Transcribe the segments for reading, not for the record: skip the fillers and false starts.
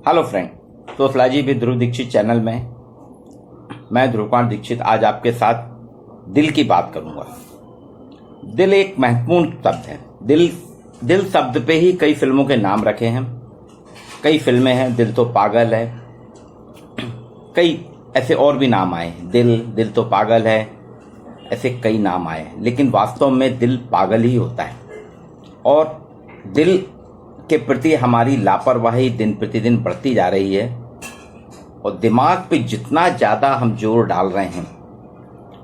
Hello friend, sociology with Dhruv Dikshit channel में मैं ध्रुव कुमार दीक्षित आज आपके साथ दिल की बात करूंगा। दिल एक महत्वपूर्ण शब्द है। दिल शब्द पे ही कई फिल्मों के नाम रखे हैं। कई फिल्में हैं, दिल तो पागल है, कई ऐसे और भी नाम आए। दिल तो पागल है, ऐसे कई नाम आए, लेकिन वास्तव में दिल पागल ही होता है। और दिल के प्रति हमारी लापरवाही दिन प्रतिदिन बढ़ती जा रही है और दिमाग पे जितना ज़्यादा हम जोर डाल रहे हैं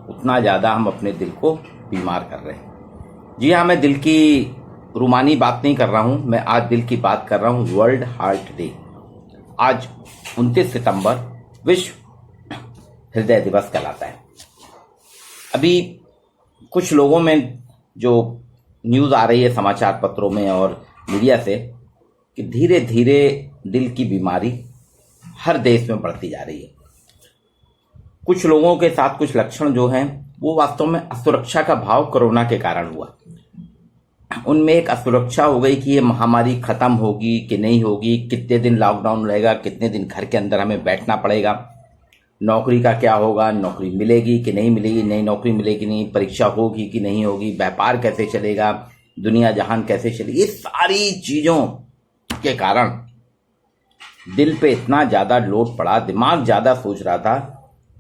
उतना ज़्यादा हम अपने दिल को बीमार कर रहे हैं। जी हाँ, मैं दिल की रूमानी बात नहीं कर रहा हूँ, मैं आज दिल की बात कर रहा हूँ। वर्ल्ड हार्ट डे, आज 29 सितंबर विश्व हृदय दिवस कहलाता है। अभी कुछ लोगों में जो न्यूज़ आ रही है समाचार पत्रों में और मीडिया से कि धीरे धीरे दिल की बीमारी हर देश में बढ़ती जा रही है। कुछ लोगों के साथ कुछ लक्षण जो हैं वो वास्तव में असुरक्षा का भाव कोरोना के कारण हुआ। उनमें एक असुरक्षा हो गई कि ये महामारी खत्म होगी कि नहीं होगी, कितने दिन लॉकडाउन रहेगा, कितने दिन घर के अंदर हमें बैठना पड़ेगा, नौकरी का क्या होगा, नौकरी मिलेगी कि नहीं मिलेगी, नई नौकरी मिलेगी नहीं, परीक्षा होगी कि नहीं होगी, व्यापार कैसे चलेगा, दुनिया जहान कैसे चलेगी। ये सारी चीज़ों के कारण दिल पे इतना ज़्यादा लोड पड़ा, दिमाग ज़्यादा सोच रहा था,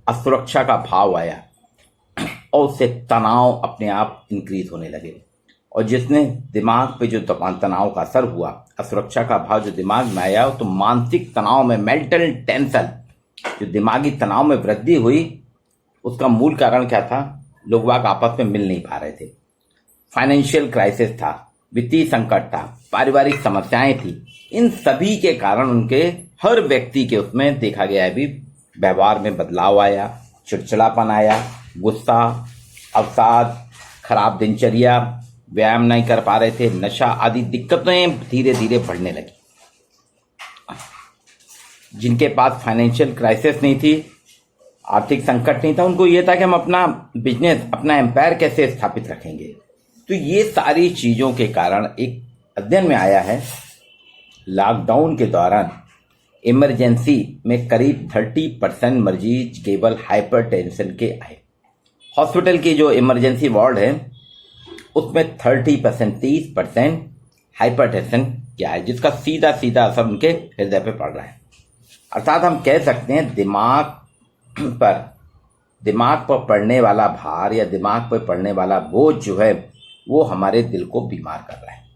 असुरक्षा का भाव आया और उससे तनाव अपने आप इंक्रीज होने लगे। और जिसने दिमाग पे जो तनाव का असर हुआ, असुरक्षा का भाव जो दिमाग में आया, तो मानसिक तनाव में, मेंटल टेंशन, जो दिमागी तनाव में वृद्धि हुई, उसका मूल कारण क्या था? लोग आपस में मिल नहीं पा रहे थे, फाइनेंशियल क्राइसिस था, वित्तीय संकट था, पारिवारिक समस्याएं थी। इन सभी के कारण उनके हर व्यक्ति के उसमें देखा गया है भी व्यवहार में बदलाव आया, चिड़चिड़ापन आया, गुस्सा, अवसाद, खराब दिनचर्या, व्यायाम नहीं कर पा रहे थे, नशा आदि दिक्कतें धीरे धीरे बढ़ने लगी। जिनके पास फाइनेंशियल क्राइसिस नहीं थी, आर्थिक संकट नहीं था, उनको ये था कि हम अपना बिजनेस, अपना एम्पायर कैसे स्थापित रखेंगे। तो ये सारी चीज़ों के कारण एक अध्ययन में आया है, लॉकडाउन के दौरान इमरजेंसी में करीब 30% मरीज केवल हाइपरटेंशन के आए। हॉस्पिटल की जो इमरजेंसी वार्ड है उसमें 30% हाइपरटेंशन क्या है, जिसका सीधा सीधा असर उनके हृदय पे पड़ रहा है। अर्थात हम कह सकते हैं दिमाग पर पड़ने वाला भार या दिमाग पर पड़ने वाला बोझ जो है वो हमारे दिल को बीमार कर रहा है।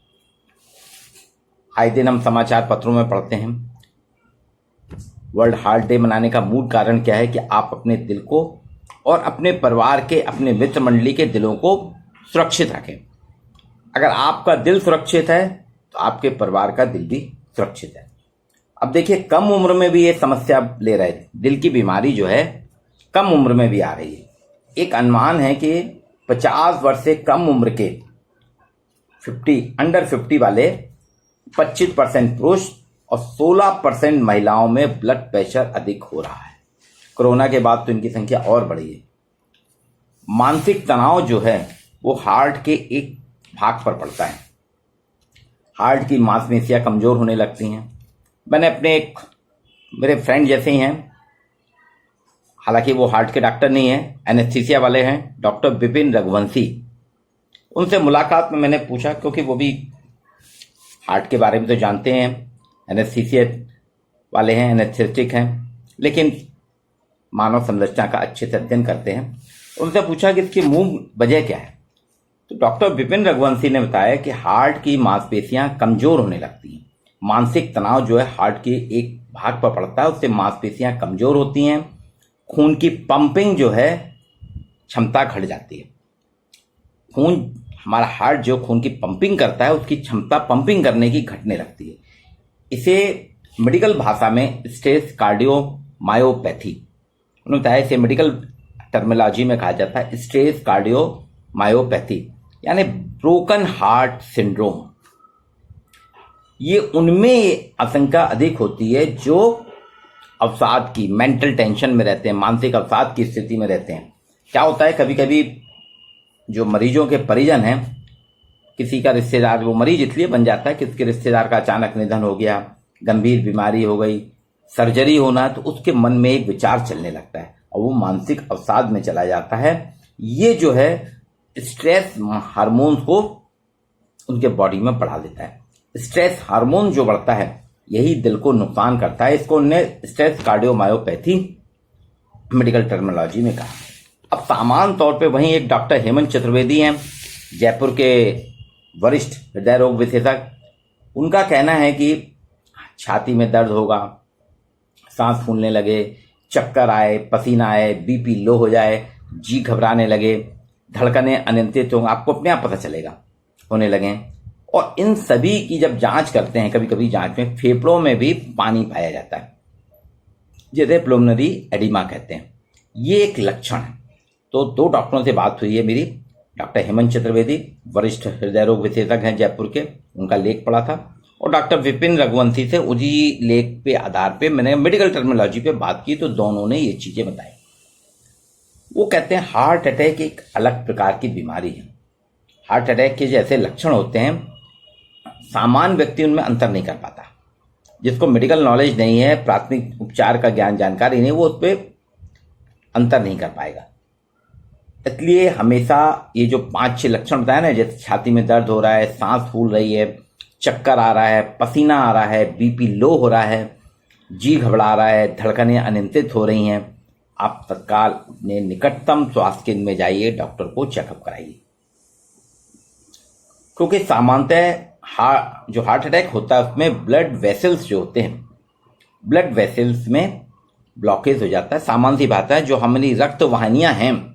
आए दिन हम समाचार पत्रों में पढ़ते हैं। वर्ल्ड हार्ट डे मनाने का मूल कारण क्या है कि आप अपने दिल को और अपने परिवार के, अपने मित्र मंडली के दिलों को सुरक्षित रखें। अगर आपका दिल सुरक्षित है तो आपके परिवार का दिल भी सुरक्षित है। अब देखिए, कम उम्र में भी ये समस्या ले रहे थे, दिल की बीमारी जो है कम उम्र में भी आ रही है। एक अनुमान है कि 50 वर्ष से कम उम्र के अंडर 50 वाले 25% पुरुष और 16% महिलाओं में ब्लड प्रेशर अधिक हो रहा है। कोरोना के बाद तो इनकी संख्या और बढ़ी है। मानसिक तनाव जो है वो हार्ट के एक भाग पर पड़ता है। हार्ट की मांसपेशियां कमजोर होने लगती हैं। मैंने अपने मेरे फ्रेंड जैसे ही हैं, हालांकि वो हार्ट के डॉक्टर नहीं है, एनेस्थीसिया वाले हैं, डॉक्टर विपिन रघुवंशी। उनसे मुलाकात में मैंने पूछा, क्योंकि वो भी हार्ट के बारे में तो जानते हैं, एनेस्थीसिया वाले हैं, एनेस्थेटिक हैं, लेकिन मानव संरचना का अच्छे से अध्ययन करते हैं। उनसे पूछा कि इसकी मूल वजह क्या है। तो डॉक्टर विपिन रघुवंशी ने बताया कि हार्ट की मांसपेशियां कमजोर होने लगती हैं। मानसिक तनाव जो है हार्ट के एक भाग पर पड़ता है, उससे मांसपेशियां कमजोर होती हैं, खून की पंपिंग जो है क्षमता घट जाती है। खून, हमारा हार्ट जो खून की पंपिंग करता है, उसकी क्षमता पंपिंग करने की घटने लगती है। इसे मेडिकल भाषा में स्ट्रेस कार्डियोमायोपैथी, उन्होंने बताया, इसे मेडिकल टर्मिनोलॉजी में कहा जाता है स्ट्रेस कार्डियोमायोपैथी, यानी ब्रोकन हार्ट सिंड्रोम। ये उनमें आशंका अधिक होती है जो अवसाद की, मेंटल टेंशन में रहते हैं, मानसिक अवसाद की स्थिति में रहते हैं। क्या होता है, कभी कभी जो मरीजों के परिजन हैं, किसी का रिश्तेदार, वो मरीज इसलिए बन जाता है कि उसके रिश्तेदार का अचानक निधन हो गया, गंभीर बीमारी हो गई, सर्जरी होना है, तो उसके मन में एक विचार चलने लगता है और वो मानसिक अवसाद में चला जाता है। ये जो है स्ट्रेस हार्मोन को उनके बॉडी में बढ़ा देता है। स्ट्रेस हार्मोन जो बढ़ता है यही दिल को नुकसान करता है। इसको उन्होंने स्ट्रेस कार्डियोमायोपैथी मेडिकल टर्मिनोलॉजी में कहा। अब सामान्य तौर पे वहीं एक डॉक्टर हेमंत चतुर्वेदी हैं, जयपुर के वरिष्ठ हृदय रोग विशेषज्ञ। उनका कहना है कि छाती में दर्द होगा, सांस फूलने लगे, चक्कर आए, पसीना आए, बीपी लो हो जाए, जी घबराने लगे, धड़कनें अनियंत्रित होंगे, आपको अपने आप पता चलेगा होने लगे। और इन सभी की जब जांच करते हैं, कभी कभी जांच में फेफड़ों में भी पानी पाया जाता है, जिसे प्लुमनरी एडिमा कहते हैं। ये एक लक्षण है। तो दो डॉक्टरों से बात हुई है मेरी। डॉक्टर हेमंत चतुर्वेदी वरिष्ठ हृदय रोग विशेषज्ञ हैं जयपुर के, उनका लेख पढ़ा था, और डॉक्टर विपिन रघुवंशी से उसी लेख पे आधार पे मैंने मेडिकल टर्मिनोलॉजी पे बात की। तो दोनों ने ये चीजें बताई। वो कहते हैं हार्ट अटैक एक अलग प्रकार की बीमारी है। हार्ट अटैक के जैसे लक्षण होते हैं, सामान्य व्यक्ति उनमें अंतर नहीं कर पाता। जिसको मेडिकल नॉलेज नहीं है, प्राथमिक उपचार का ज्ञान जानकारी नहीं, वो उस पर अंतर नहीं कर पाएगा। इसलिए हमेशा ये जो 5-6 लक्षण बताए ना, जैसे छाती में दर्द हो रहा है, सांस फूल रही है, चक्कर आ रहा है, पसीना आ रहा है, बीपी लो हो रहा है, जी घबरा रहा है, धड़कनें अनियंत्रित हो रही हैं, आप तत्काल अपने निकटतम स्वास्थ्य केंद्र में जाइए, डॉक्टर को चेकअप कराइए। क्योंकि सामान्यतः जो हार्ट अटैक होता है उसमें ब्लड वेसल्स जो होते हैं, ब्लड वेसल्स में ब्लॉकेज हो जाता है। सामान्य सी बात है, जो हमारी रक्त वाहिनियां हैं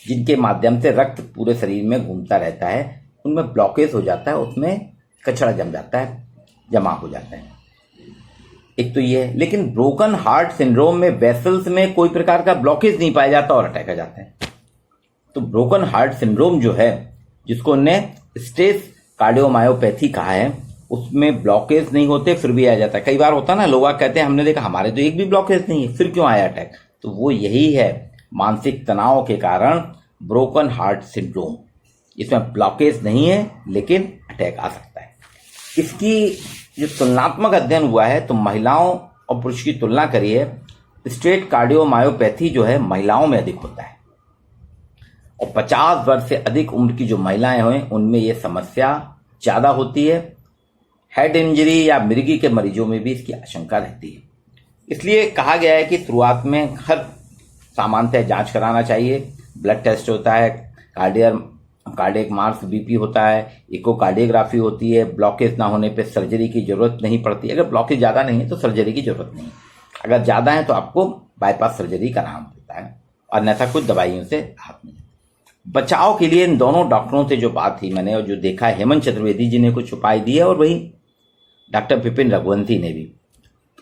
जिनके माध्यम से रक्त पूरे शरीर में घूमता रहता है, उनमें ब्लॉकेज हो जाता है, उसमें कचरा जम जाता है, जमा हो जाता है। एक तो ये है। लेकिन ब्रोकन हार्ट सिंड्रोम में वेसल्स में कोई प्रकार का ब्लॉकेज नहीं पाया जाता और अटैक आ जाता है। तो ब्रोकन हार्ट सिंड्रोम जो है, जिसको उन्होंने स्ट्रेस कार्डियोमायोपैथी कहा है, उसमें ब्लॉकेज नहीं होते फिर भी आ जाता है। कई बार होता है ना, लोग कहते हैं हमने देखा हमारे तो एक भी ब्लॉकेज नहीं है, फिर क्यों आया अटैक? तो वो यही है, मानसिक तनाव के कारण ब्रोकन हार्ट सिंड्रोम। इसमें ब्लॉकेज नहीं है लेकिन अटैक आ सकता है। इसकी जो तुलनात्मक अध्ययन हुआ है, तो महिलाओं और पुरुष की तुलना करिए, स्ट्रेट कार्डियोमायोपैथी जो है महिलाओं में अधिक होता है, और 50 वर्ष से अधिक उम्र की जो महिलाएं हैं उनमें यह समस्या ज्यादा होती है। हेड इंजरी या मिर्गी के मरीजों में भी इसकी आशंका रहती है। इसलिए कहा गया है कि शुरुआत में हर सामान्यतः जांच कराना चाहिए। ब्लड टेस्ट होता है, कार्डियक मार्स बीपी होता है, इकोकार्डियोग्राफी होती है। ब्लॉकेज ना होने पे सर्जरी की जरूरत नहीं पड़ती। अगर ब्लॉकेज ज्यादा नहीं है तो सर्जरी की जरूरत नहीं है, अगर ज्यादा है तो आपको बाईपास सर्जरी कराना पड़ता है, और अन्यथा कुछ दवाइयों से राहत मिले। बचाव के लिए इन दोनों डॉक्टरों से जो बात थी मैंने, और जो देखा है, हेमंत चतुर्वेदी जी ने कुछ उपाय दिए और वही डॉक्टर विपिन रघुवंशी ने भी,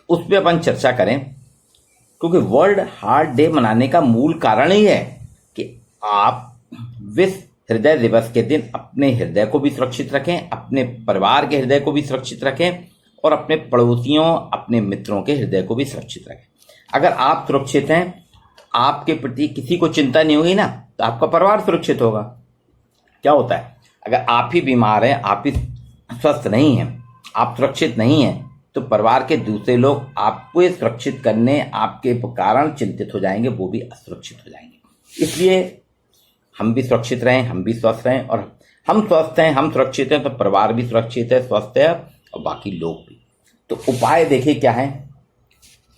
उस पर अपन चर्चा करें। क्योंकि वर्ल्ड हार्ट डे मनाने का मूल कारण ही है कि आप विश्व हृदय दिवस के दिन अपने हृदय को भी सुरक्षित रखें, अपने परिवार के हृदय को भी सुरक्षित रखें, और अपने पड़ोसियों, अपने मित्रों के हृदय को भी सुरक्षित रखें। अगर आप सुरक्षित हैं, आपके प्रति किसी को चिंता नहीं होगी ना, तो आपका परिवार सुरक्षित होगा। क्या होता है, अगर आप ही बीमार हैं, आप ही स्वस्थ नहीं हैं, आप सुरक्षित नहीं हैं, तो परिवार के दूसरे लोग आपको सुरक्षित करने आपके कारण चिंतित हो जाएंगे, वो भी असुरक्षित हो जाएंगे। इसलिए हम भी सुरक्षित रहें, हम भी स्वस्थ रहें, और हम स्वस्थ हैं, हम सुरक्षित हैं, तो परिवार भी सुरक्षित है, स्वस्थ है, और बाकी लोग भी। तो उपाय देखिए क्या है।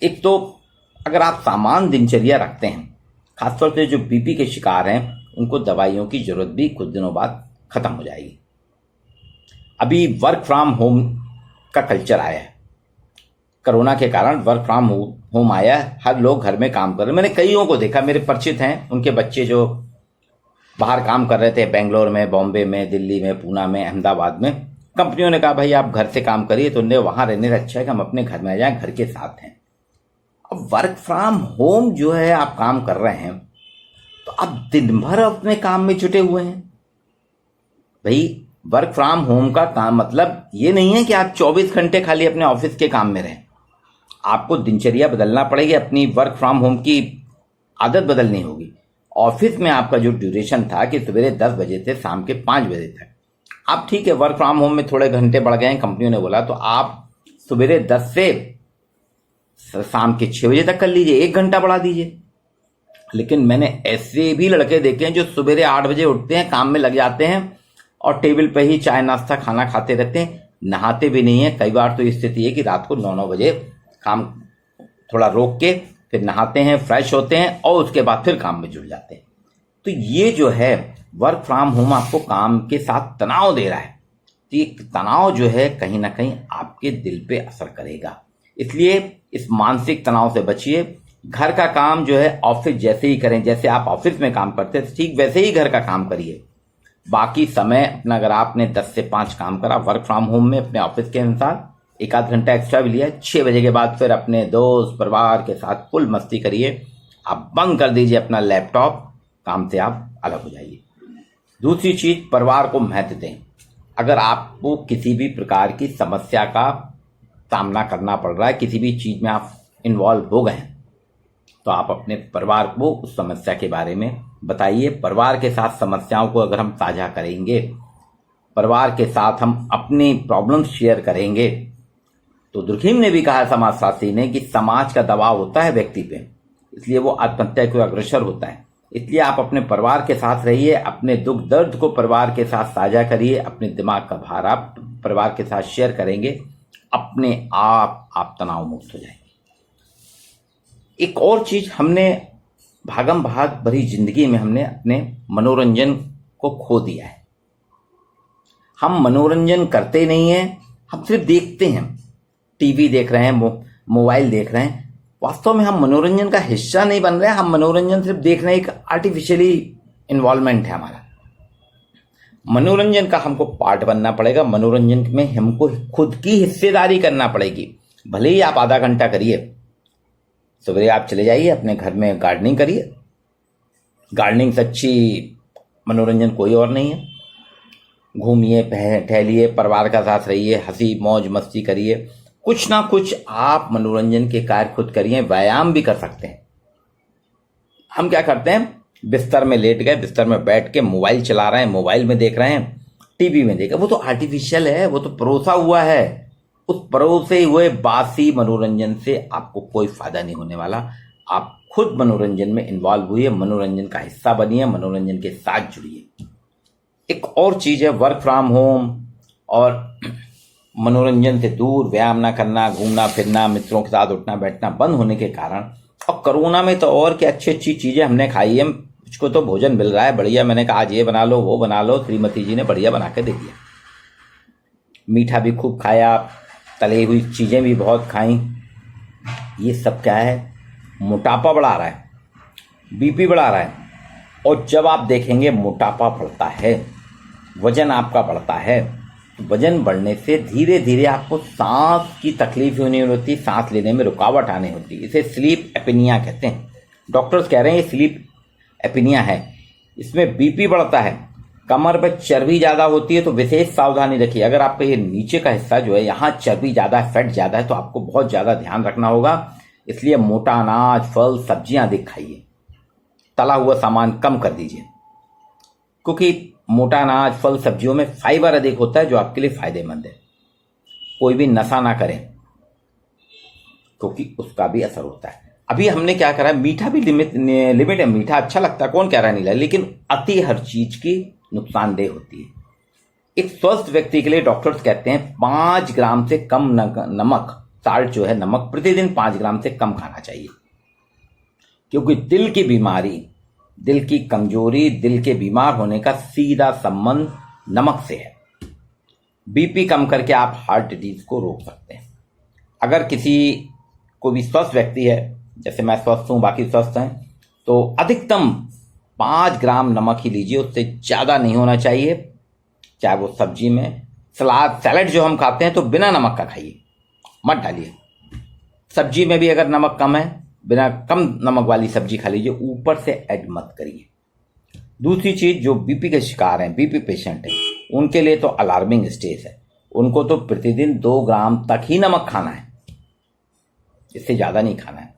एक तो अगर आप सामान्य दिनचर्या रखते हैं, खासतौर से जो बीपी के शिकार हैं, उनको दवाइयों की जरूरत भी कुछ दिनों बाद खत्म हो जाएगी। अभी वर्क फ्रॉम होम का कल्चर आया है, कोरोना के कारण वर्क फ्रॉम होम आया है, हर लोग घर में काम कर रहे हैं। मैंने कईयों को देखा, मेरे परिचित हैं, उनके बच्चे जो बाहर काम कर रहे थे, बेंगलोर में, बॉम्बे में, दिल्ली में, पूना में, अहमदाबाद में, कंपनियों ने कहा भाई आप घर से काम करिए, तो उन्हें वहां रहने से अच्छा है कि हम अपने घर में आ जाएं, घर के साथ हैं। अब वर्क फ्रॉम होम जो है, आप काम कर रहे हैं, तो आप दिन भर अपने काम में जुटे हुए हैं। भाई वर्क फ्रॉम होम का काम मतलब ये नहीं है कि आप 24 घंटे खाली अपने ऑफिस के काम में रहें। आपको दिनचर्या बदलना पड़ेगी, अपनी वर्क फ्रॉम होम की आदत बदलनी होगी। ऑफिस में आपका जो ड्यूरेशन था कि सवेरे 10 बजे से शाम के 5 बजे तक, आप ठीक है वर्क फ्रॉम होम में थोड़े घंटे बढ़ गए हैं, कंपनियों ने बोला, तो आप सवेरे 10 से शाम के 6 बजे तक कर लीजिए, 1 घंटा बढ़ा दीजिए। लेकिन मैंने ऐसे भी लड़के देखे हैं जो सवेरे 8 बजे उठते हैं, काम में लग जाते हैं और टेबल पे ही चाय नाश्ता खाना खाते रहते हैं, नहाते भी नहीं है। कई बार तो स्थिति है कि रात को 9-9 बजे काम थोड़ा रोक के फिर नहाते हैं, फ्रेश होते हैं और उसके बाद फिर काम में जुड़ जाते हैं। तो ये जो है वर्क फ्रॉम होम आपको काम के साथ तनाव दे रहा है, तो ये तनाव जो है कहीं ना कहीं आपके दिल पे असर करेगा। इसलिए इस मानसिक तनाव से बचिए। घर का काम जो है ऑफिस जैसे ही करें, जैसे आप ऑफिस में काम करते हैं ठीक वैसे ही घर का काम करिए। बाकी समय अपना अगर आपने 10 से 5 काम करा वर्क फ्रॉम होम में अपने ऑफिस के अनुसार, 1-आध घंटा एक्स्ट्रा भी लिया, 6 बजे के बाद फिर अपने दोस्त परिवार के साथ फुल मस्ती करिए। आप बंद कर दीजिए अपना लैपटॉप, काम से आप अलग हो जाइए। दूसरी चीज, परिवार को महत्व दें। अगर आपको किसी भी प्रकार की समस्या का सामना करना पड़ रहा है, किसी भी चीज में आप इन्वॉल्व हो गए हैं, तो आप अपने परिवार को उस समस्या के बारे में बताइए। परिवार के साथ समस्याओं को अगर हम साझा करेंगे, परिवार के साथ हम अपनी प्रॉब्लम्स शेयर करेंगे, तो दुर्खीम ने भी कहा, समाजशास्त्री ने, कि समाज का दबाव होता है व्यक्ति पे, इसलिए वो आत्महत्या को अग्रसर होता है। इसलिए आप अपने परिवार के साथ रहिए, अपने दुख दर्द को परिवार के साथ साझा करिए, अपने दिमाग का भार आप परिवार के साथ शेयर करेंगे, अपने आप तनाव मुक्त हो जाएंगे। एक और चीज, हमने भागम भाग भरी जिंदगी में हमने अपने मनोरंजन को खो दिया है। हम मनोरंजन करते नहीं हैं, हम सिर्फ देखते हैं, टीवी देख रहे हैं, मोबाइल देख रहे हैं। वास्तव में हम मनोरंजन का हिस्सा नहीं बन रहे हैं, हम मनोरंजन सिर्फ देख रहे हैं, एक आर्टिफिशियली इन्वॉल्वमेंट है हमारा। मनोरंजन का हमको पार्ट बनना पड़ेगा, मनोरंजन में हमको खुद की हिस्सेदारी करना पड़ेगी। भले ही आप आधा घंटा करिए, सवेरे आप चले जाइए अपने घर में गार्डनिंग करिए, गार्डनिंग से अच्छी मनोरंजन कोई और नहीं है। घूमिए, टहलिए, परिवार का साथ रहिए, हंसी मौज मस्ती करिए, कुछ ना कुछ आप मनोरंजन के कार्य खुद करिए। व्यायाम भी कर सकते हैं। हम क्या करते हैं, बिस्तर में लेट गए, बिस्तर में बैठ के मोबाइल चला रहे हैं, मोबाइल में देख रहे हैं, टीवी में देख रहे हैं, वो तो आर्टिफिशियल है, वो तो परोसा हुआ है। उस परोसे हुए बासी मनोरंजन से आपको कोई फायदा नहीं होने वाला। आप खुद मनोरंजन में इन्वॉल्व हुए, मनोरंजन का हिस्सा बनिए, मनोरंजन के साथ जुड़िए। एक और चीज है, वर्क फ्रॉम होम और मनोरंजन से दूर व्यायाम ना करना, घूमना फिरना, मित्रों के साथ उठना बैठना बंद होने के कारण, और कोरोना में तो और क्या अच्छी अच्छी चीजें हमने खाई है, मुझको तो भोजन मिल रहा है बढ़िया। मैंने कहा आज ये बना लो, वो बना लो, श्रीमती जी ने बढ़िया बना के दे दिया। मीठा भी खूब खाया, तली हुई चीजें भी बहुत खाई। ये सब क्या है, मोटापा बढ़ा रहा है, बीपी बढ़ा रहा है। और जब आप देखेंगे मोटापा बढ़ता है, वजन आपका बढ़ता है, तो वजन बढ़ने से धीरे धीरे आपको सांस की तकलीफ होने होती, सांस लेने में रुकावट आने होती। इसे स्लीप एपिनिया कहते हैं। डॉक्टर्स कह रहे हैं ये स्लीप एपिनिया है। इसमें बीपी बढ़ता है, कमर पर चर्बी ज्यादा होती है, तो विशेष सावधानी रखिए। अगर आपका ये नीचे का हिस्सा जो है, यहाँ चर्बी ज्यादा है, फैट ज्यादा है, तो आपको बहुत ज्यादा ध्यान रखना होगा। इसलिए मोटा अनाज, फल, सब्जियां अधिक खाइए, तला हुआ सामान कम कर दीजिए, क्योंकि मोटा अनाज, फल, सब्जियों में फाइबर अधिक होता है, जो आपके लिए फायदेमंद है। कोई भी नशा ना करें, क्योंकि उसका भी असर होता है। अभी हमने क्या करा, मीठा भी लिमिट है। मीठा अच्छा लगता है, कौन कह रहा है नहीं, लेकिन अति हर चीज की नुकसानदेह होती है। एक स्वस्थ व्यक्ति के लिए डॉक्टर्स कहते हैं 5 ग्राम से कम नमक, साल्ट जो है नमक, प्रतिदिन 5 ग्राम से कम खाना चाहिए। क्योंकि दिल की बीमारी, दिल की कमजोरी, दिल के बीमार होने का सीधा संबंध नमक से है। बीपी कम करके आप हार्ट डिजीज को रोक सकते हैं। अगर किसी को भी स्वस्थ व्यक्ति है, जैसे मैं स्वस्थ हूं, बाकी स्वस्थ हैं, तो अधिकतम 5 ग्राम नमक ही लीजिए, उससे ज्यादा नहीं होना चाहिए। चाहे वो सब्जी में, सैलड जो हम खाते हैं तो बिना नमक का खाइए, मत डालिए। सब्जी में भी अगर नमक कम है, बिना कम नमक वाली सब्जी खा लीजिए, ऊपर से ऐड मत करिए। दूसरी चीज, जो बीपी के शिकार हैं, बीपी पेशेंट हैं, उनके लिए तो अलार्मिंग स्टेज है। उनको तो प्रतिदिन 2 ग्राम तक ही नमक खाना है, इससे ज्यादा नहीं खाना है।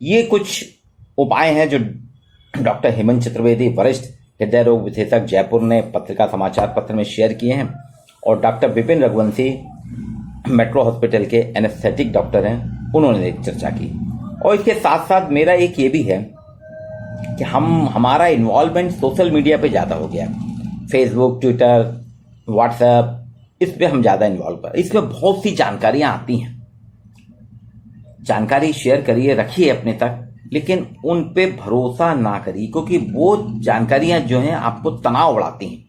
ये कुछ उपाय हैं जो डॉक्टर हेमंत चतुर्वेदी, वरिष्ठ हृदय रोग विशेषज्ञ, जयपुर ने पत्रिका समाचार पत्र में शेयर किए हैं। और doctor Vipin Raghuvanshi metro hospital के एनेस्थेटिक डॉक्टर हैं, उन्होंने एक चर्चा की। और इसके साथ साथ मेरा एक ये भी है कि हमारा इन्वॉल्वमेंट सोशल मीडिया पे ज़्यादा हो गया। फेसबुक, ट्विटर, व्हाट्सएप, इस पे हम ज़्यादा इन्वॉल्व कर, इसमें बहुत सी जानकारियाँ आती हैं। जानकारी शेयर करिए, रखिए अपने तक, लेकिन उन पे भरोसा ना करिए, क्योंकि वो जानकारियाँ जो हैं आपको तनाव बढ़ाती हैं।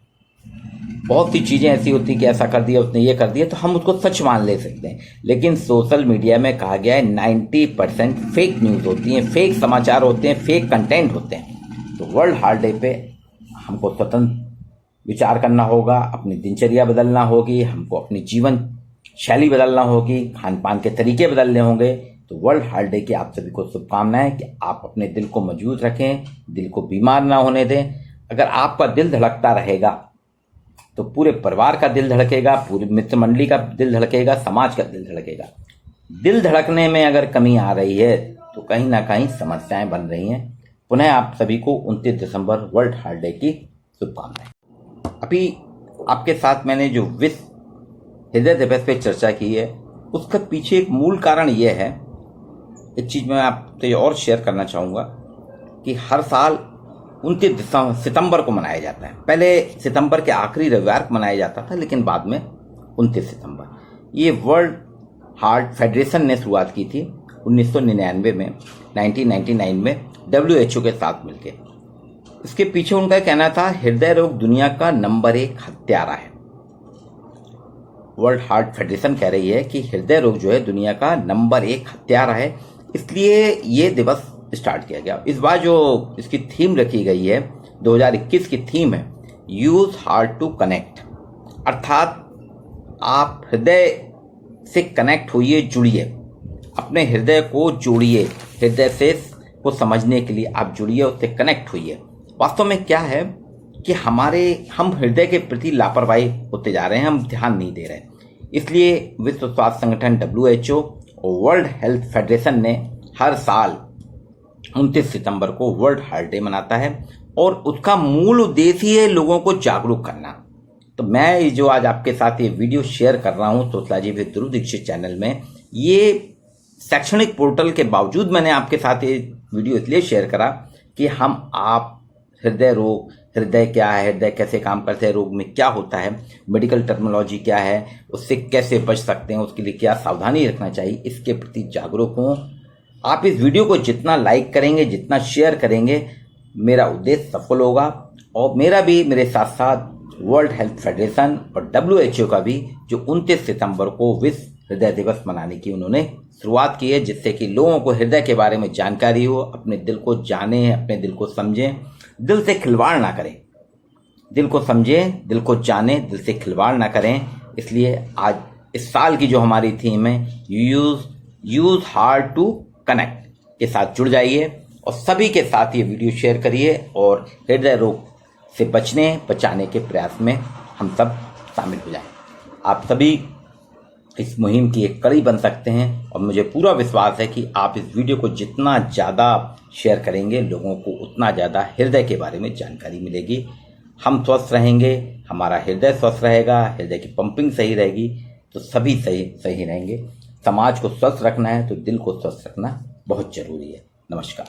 बहुत सी चीज़ें ऐसी होती कि ऐसा कर दिया, उसने ये कर दिया, तो हम उसको सच मान ले सकते हैं। लेकिन सोशल मीडिया में कहा गया है 90% फेक न्यूज़ होती हैं, फेक समाचार होते हैं, फेक कंटेंट होते हैं। तो वर्ल्ड हार्ट डे पे हमको स्वतंत्र विचार करना होगा, अपनी दिनचर्या बदलना होगी, हमको अपनी जीवन शैली बदलना होगी, खान पान के तरीके बदलने होंगे। तो वर्ल्ड हार्ट डे की आप सभी को शुभकामनाएं कि आप अपने दिल को मजबूत रखें, दिल को बीमार ना होने दें। अगर आपका दिल धड़कता रहेगा तो पूरे परिवार का दिल धड़केगा, पूरी मित्र मंडली का दिल धड़केगा, समाज का दिल धड़केगा। दिल धड़कने में अगर कमी आ रही है तो कहीं ना कहीं समस्याएं बन रही हैं। पुनः आप सभी को 29 दिसंबर वर्ल्ड हार्ट डे की शुभकामनाएं। अभी आपके साथ मैंने जो विश्व हृदय दिवस पे चर्चा की है, उसका पीछे एक मूल कारण यह है, एक चीज़ मैं आपसे और शेयर करना चाहूँगा कि हर साल 29 सितंबर को मनाया जाता है। पहले सितंबर के आखिरी रविवार को मनाया जाता था, लेकिन बाद में 29 सितंबर। ये वर्ल्ड हार्ट फेडरेशन ने शुरुआत की थी 1999 में, 1999 में WHO के साथ मिलकर। इसके पीछे उनका कहना था हृदय रोग दुनिया का नंबर 1 हत्यारा है। वर्ल्ड हार्ट फेडरेशन कह रही है कि हृदय रोग जो है दुनिया का नंबर 1 हत्यारा है, इसलिए ये दिवस स्टार्ट किया गया। इस बार जो इसकी थीम रखी गई है, 2021 की थीम है यूज हार्ट टू कनेक्ट, अर्थात आप हृदय से कनेक्ट होइए, जुड़िए, अपने हृदय को जोड़िए, हृदय से को समझने के लिए आप जुड़िए, उससे कनेक्ट होइए। वास्तव में क्या है कि हम हृदय के प्रति लापरवाही होते जा रहे हैं, हम ध्यान नहीं दे रहे हैं। इसलिए विश्व स्वास्थ्य संगठन WHO और वर्ल्ड हेल्थ फेडरेशन ने हर साल 29 सितंबर को वर्ल्ड हार्ट डे मनाता है, और उसका मूल उद्देश्य ही है लोगों को जागरूक करना। तो मैं जो आज आपके साथ ये वीडियो शेयर कर रहा हूँ sociology with Dhruv Dikshit channel में, ये शैक्षणिक पोर्टल के बावजूद मैंने आपके साथ ये वीडियो इसलिए शेयर करा कि आप हृदय रोग, हृदय क्या है, हृदय कैसे काम करते हैं, रोग में क्या होता है, मेडिकल टर्मिनोलॉजी क्या है, उससे कैसे बच सकते हैं, उसके लिए क्या सावधानी रखना चाहिए, इसके प्रति जागरूक हों। आप इस वीडियो को जितना लाइक करेंगे, जितना शेयर करेंगे, मेरा उद्देश्य सफल होगा। और मेरा भी, मेरे साथ साथ वर्ल्ड हेल्थ फेडरेशन और WHO का भी जो 29 सितंबर को विश्व हृदय दिवस मनाने की उन्होंने शुरुआत की है, जिससे कि लोगों को हृदय के बारे में जानकारी हो, अपने दिल को जानें, अपने दिल को समझें, दिल से खिलवाड़ ना करें, दिल को समझें, दिल को जानें, दिल से खिलवाड़ ना करें। इसलिए आज इस साल की जो हमारी थीम है यूज हार्ट टू कनेक्ट के साथ जुड़ जाइए, और सभी के साथ ये वीडियो शेयर करिए, और हृदय रोग से बचाने के प्रयास में हम सब शामिल हो जाएं। आप सभी इस मुहिम की एक कड़ी बन सकते हैं, और मुझे पूरा विश्वास है कि आप इस वीडियो को जितना ज़्यादा शेयर करेंगे, लोगों को उतना ज़्यादा हृदय के बारे में जानकारी मिलेगी। हम स्वस्थ रहेंगे, हमारा हृदय स्वस्थ रहेगा, हृदय की पंपिंग सही रहेगी, तो सभी सही रहेंगे। समाज को स्वस्थ रखना है तो दिल को स्वस्थ रखना बहुत जरूरी है। नमस्कार।